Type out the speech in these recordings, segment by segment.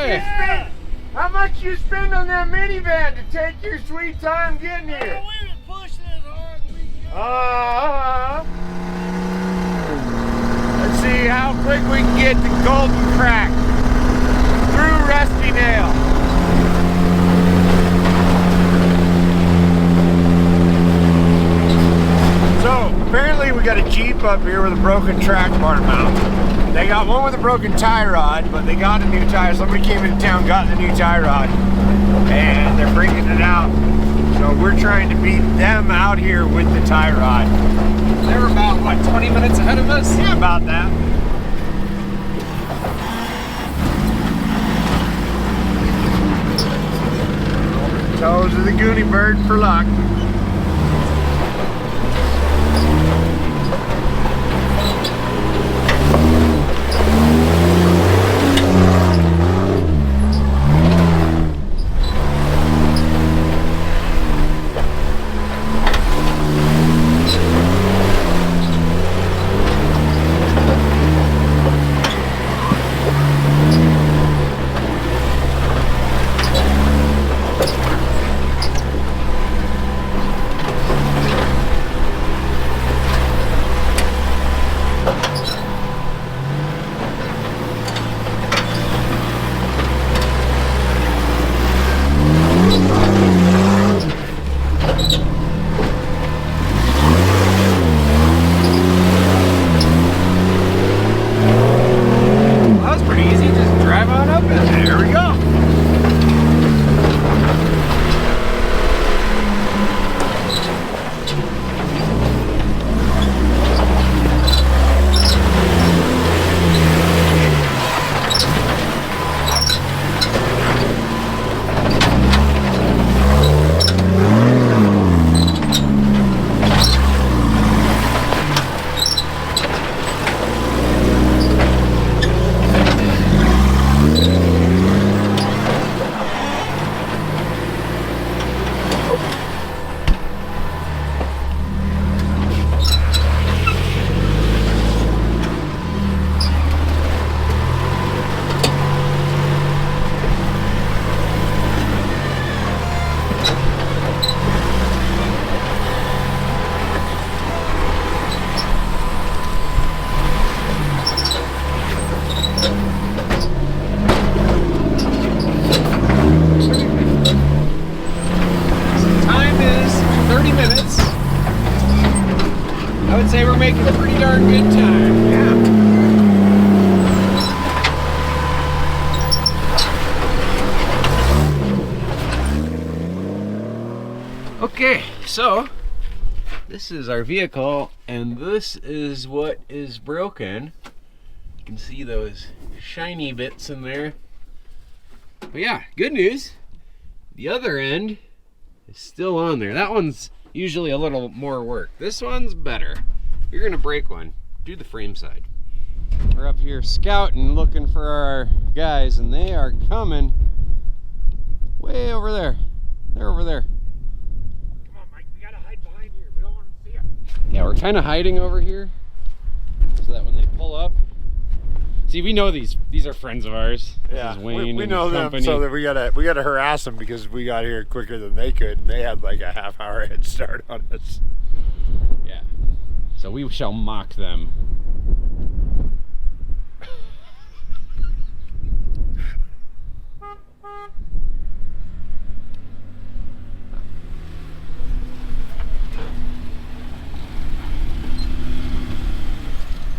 Okay. How much you spend on that minivan to take your sweet time getting here? We've been pushing as hard as we can. Let's see how quick we can get to Golden Crack through Rusty Nail. So apparently we got a Jeep up here with a broken tracbar mount. They got one with a broken tie rod, but they got a new tire. Somebody came into town, got the new tie rod, and they're bringing it out. So we're trying to beat them out here with the tie rod. They're about, what, 20 minutes ahead of us? Yeah, about that. Over the toes of the Goonie Bird for luck. Making a pretty darn good time. Yeah. Okay, so this is our vehicle and this is what is broken. You can see those shiny bits in there. But yeah, good news. The other end is still on there. That one's usually a little more work. This one's better. If you're gonna break one, do the frame side. We're up here scouting, looking for our guys, and they are coming way over there. They're over there. Come on, Mike, we gotta hide behind here. We don't want to see them. Yeah, we're kind of hiding over here so that when they pull up. See, we know these are friends of ours. Yeah, this is Wayne we and know them, company. so that we gotta harass them because we got here quicker than they could, and they had like a half-hour head start on us. Yeah. So we shall mock them.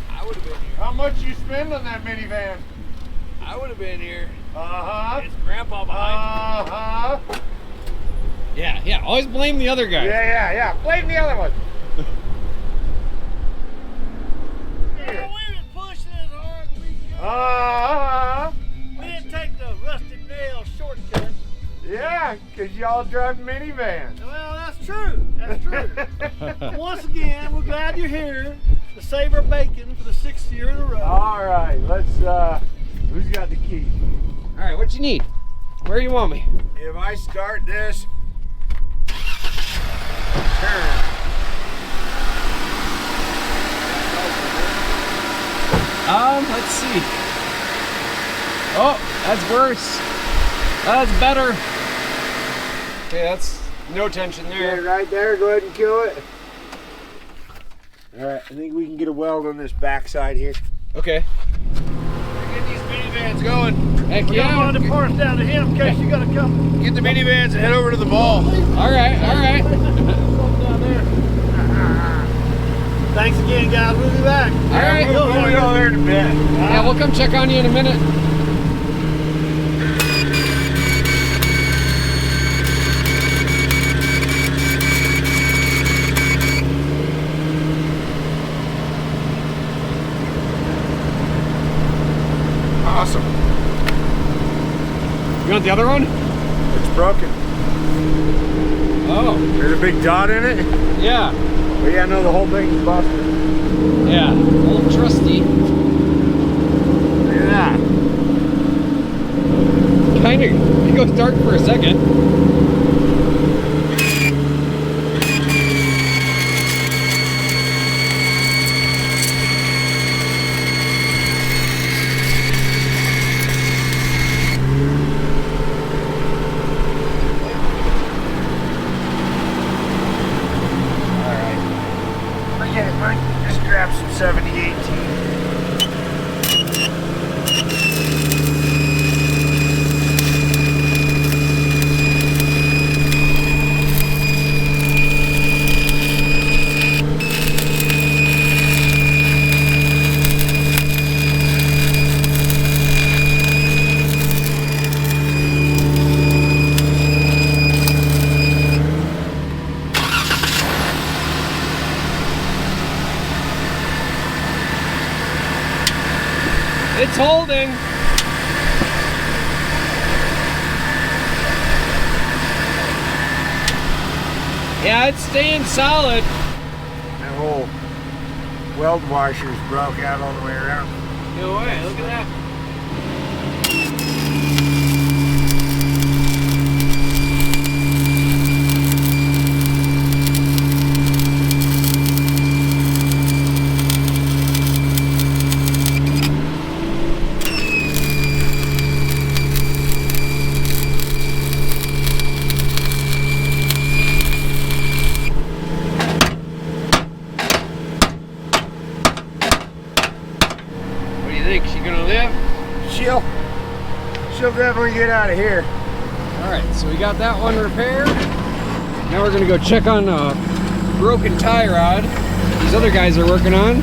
I would have been here. How much you spend on that minivan? I would have been here. Uh-huh. It's Grandpa behind Uh-huh. Yeah. Always blame the other guy. Yeah. Blame the other one. you. We've been pushing as hard as we can. Uh-huh. We didn't take the Rusty Nail shortcut. Yeah, because y'all drive minivans. Well, that's true. That's true. Once again, we're glad you're here to save our bacon for the 6th year in a row. All right, let's, who's got the key? All right, what you need? Where you want me? If I start this, turn. Let's see. Oh, that's worse. That's better. Okay, that's no tension there. Yeah, right there. Go ahead and kill it. All right, I think we can get a weld on this backside here. Okay. Get these minivans going. Heck We're yeah. gonna run the parts down to him in case you gotta come. Get the minivans and head over to the ball. All right, all right. Down there. Thanks again, guys. We'll be back. All right. We'll be over there in a bit. Yeah, we'll come check on you in a minute. Awesome. You want the other one? It's broken. Oh. There's a big dot in it. Yeah. But yeah, no, the whole thing's busted. Yeah. Old trusty. Look at that. Kind of. It goes dark for a second. Just grab some 7018. It's holding. Yeah, it's staying solid. That whole weld washer's broke out all the way around. No way, look at that. She'll definitely get out of here. All right, so we got that one repaired. Now we're gonna go check on a broken tie rod these other guys are working on.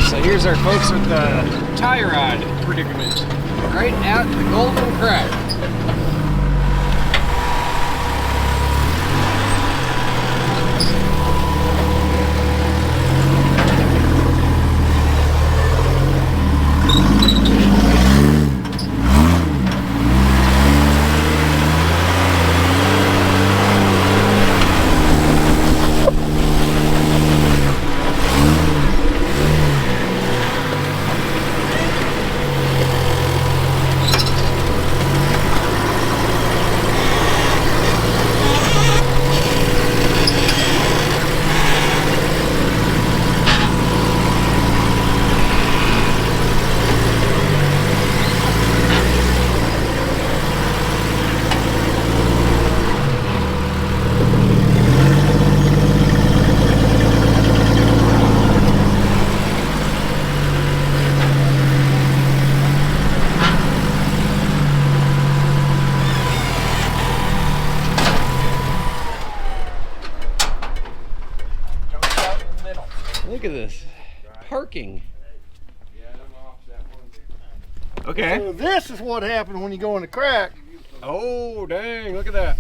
So here's our folks with the tie rod predicament, right at the golden crack. Look at this. Parking. Okay. So this is what happens when you go in the crack. Oh, dang. Look at that.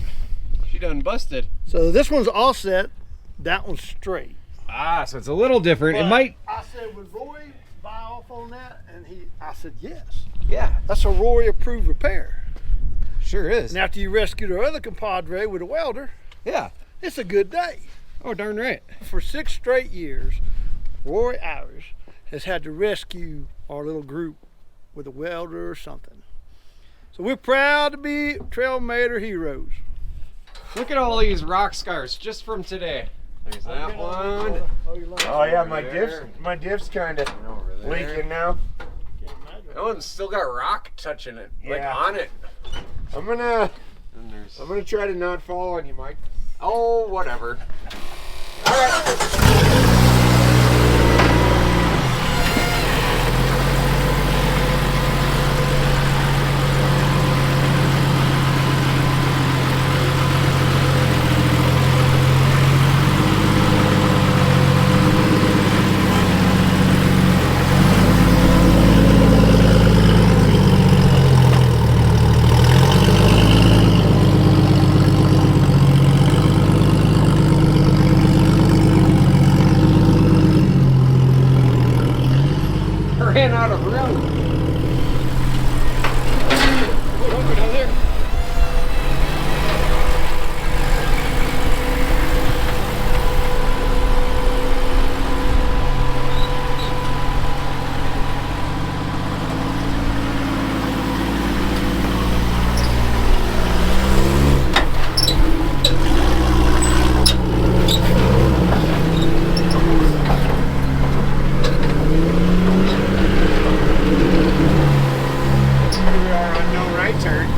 She done busted. So this one's offset, that one's straight. Ah, so it's a little different. But it might. I said, would Roy buy off on that? And I said, yes. Yeah. That's a Roy approved repair. Sure is. And after you rescued our other compadre with a welder, Yeah. it's a good day. Oh, darn right. For 6 straight years, Roy Irish has had to rescue our little group with a welder or something. So we're proud to be Trailmater heroes. Look at all these rock scars just from today. There's that one. Oh yeah, my diff's kind of leaking now. That one's still got rock touching it, like Yeah. on it. I'm gonna And there's. try to not fall on you, Mike. Oh, whatever. Ran out of room. Oh, don't go down there. No right turn.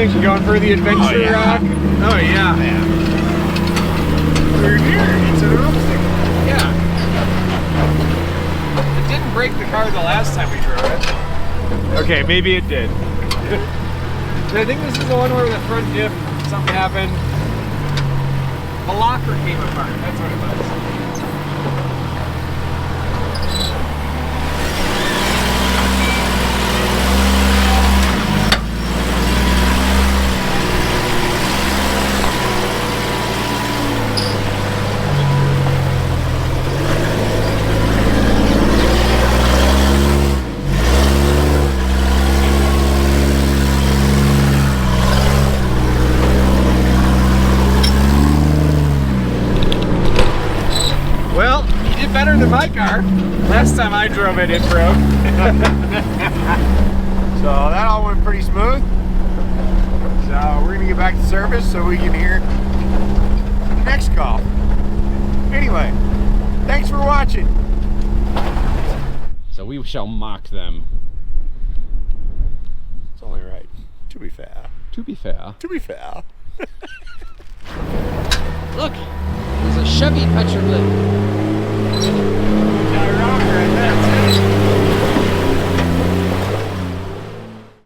You going for the adventure rock? Oh yeah. We're here. It's an obstacle. Yeah. It didn't break the car the last time we drove it. Okay, maybe it did. I think this is the one where the front diff, something happened. The locker came apart. That's what it was. Well, you did better than my car. Last time I drove it, it broke. So that all went pretty smooth. So we're gonna get back to service so we can hear the next call. Anyway, thanks for watching. So we shall mock them. It's only right. To be fair. To be fair. To be fair. Look, there's a Chevy petroglyph. That's it.